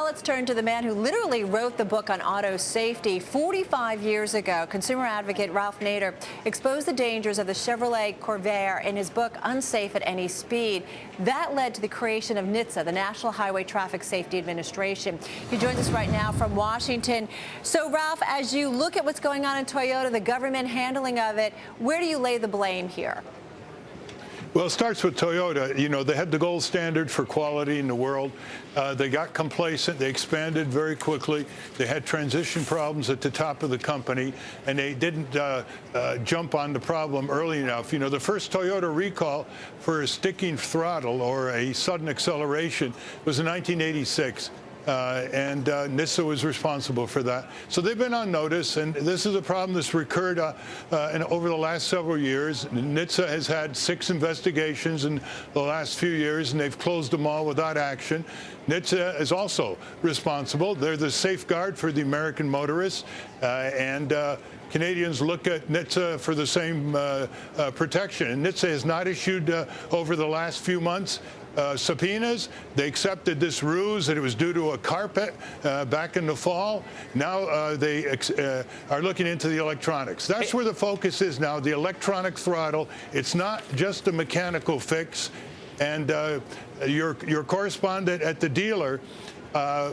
Now let's turn to the man who literally wrote the book on auto safety. 45 years ago, consumer advocate Ralph Nader exposed the dangers of the Chevrolet Corvair in his book Unsafe at Any Speed. That led to the creation of NHTSA, the National Highway Traffic Safety Administration. He joins us right now from Washington. So, Ralph, as you look at what's going on in Toyota, the government handling of it, where do you lay the blame here? Well, it starts with Toyota. You know, they had the gold standard for quality in the world. They got complacent. They expanded very quickly. They had transition problems at the top of the company, and they didn't jump on the problem early enough. You know, the first Toyota recall for a sticking throttle or a sudden acceleration was in 1986. And NHTSA was responsible for that. So they've been on notice, and this is a problem that's recurred over the last several years. NHTSA has had 6 investigations in the last few years, and they've closed them all without action. NHTSA is also responsible. They're the safeguard for the American motorists, and Canadians look at NHTSA for the same protection. And NHTSA has not issued over the last few months subpoenas. They accepted this ruse that it was due to a carpet back in the fall. Now they are looking into the electronics. That's where the focus is now, the electronic throttle. It's not just a mechanical fix. And your correspondent at the dealer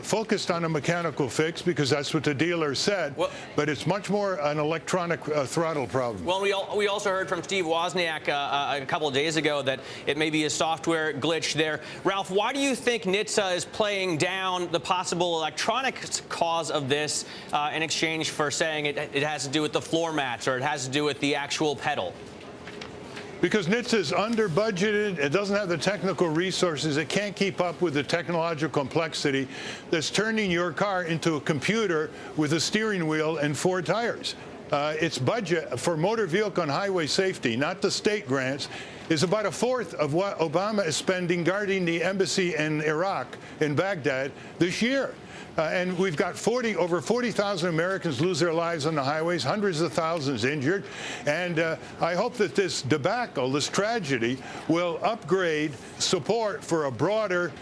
focused on a mechanical fix because that's what the dealer said, well, but it's much more an electronic throttle problem. Well, we also heard from Steve Wozniak a couple of days ago that it may be a software glitch there. Ralph, why do you think NHTSA is playing down the possible electronics cause of this in exchange for saying it has to do with the floor mats or it has to do with the actual pedal? Because NHTSA is under budgeted, it doesn't have the technical resources, it can't keep up with the technological complexity that's turning your car into a computer with a steering wheel and 4 tires. Its budget for motor vehicle and highway safety, not the state grants, is about 1/4 of what Obama is spending guarding the embassy in Iraq, in Baghdad, this year. And we've got over 40,000 Americans lose their lives on the highways, hundreds of thousands injured. And I hope that this debacle, this tragedy, will upgrade support for a broader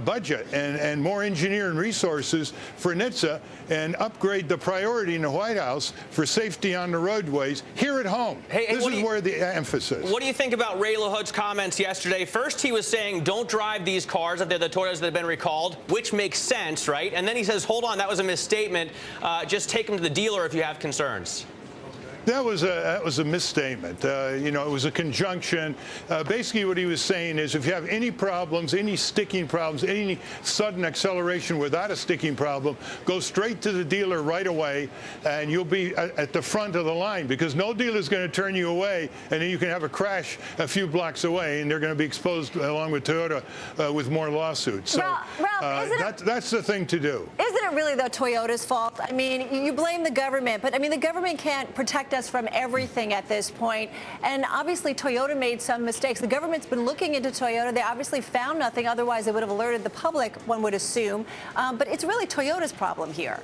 budget and more engineering resources for NHTSA and upgrade the priority in the White House for safety on the roadways here at home. This is where the emphasis. What do you think about Ray LaHood's comments yesterday? First, he was saying, don't drive these cars, if they're the Toyotas that have been recalled, which makes sense, right? And then he says, hold on, that was a misstatement. Just take them to the dealer if you have concerns. That was a misstatement. You know, it was a conjunction. Basically, what he was saying is if you have any problems, any sticking problems, any sudden acceleration without a sticking problem, go straight to the dealer right away, and you'll be at the front of the line because no dealer is going to turn you away, and then you can have a crash a few blocks away, and they're going to be exposed along with Toyota with more lawsuits. So Ralph, that's the thing to do. Isn't it really, though, Toyota's fault? I mean, you blame the government, but I mean, the government can't protect us from everything at this point. And obviously, Toyota made some mistakes. The government's been looking into Toyota. They obviously found nothing. Otherwise, they would have alerted the public, one would assume. But it's really Toyota's problem here.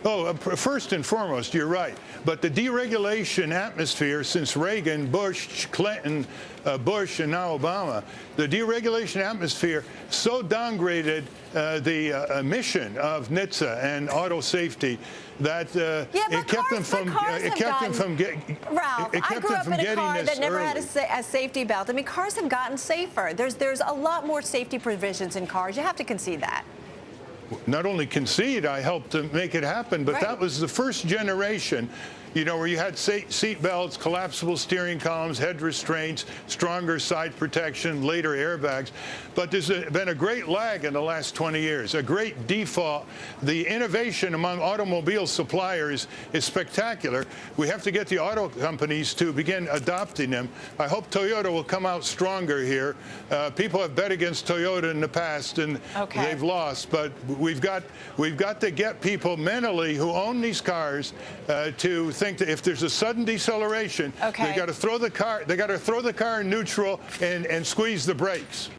Oh, first and foremost, you're right. But the deregulation atmosphere since Reagan, Bush, Clinton, Bush, and now Obama, the deregulation atmosphere so downgraded the mission of NHTSA and auto safety that it kept them from getting. Ralph, I grew up in a car that never had a safety belt. I mean, cars have gotten safer. There's a lot more safety provisions in cars. You have to concede that. Not only concede, I helped to make it happen, but that was the first generation, you know, where you had seat belts, collapsible steering columns, head restraints, stronger side protection, later airbags. But there's been a great lag in the last 20 years, a great default. The innovation among automobile suppliers is spectacular. We have to get the auto companies to begin adopting them. I hope Toyota will come out stronger here. People have bet against Toyota in the past, and they've lost. But we've got to get people mentally who own these cars to think that if there's a sudden deceleration, they got to throw the car in neutral and squeeze the brakes.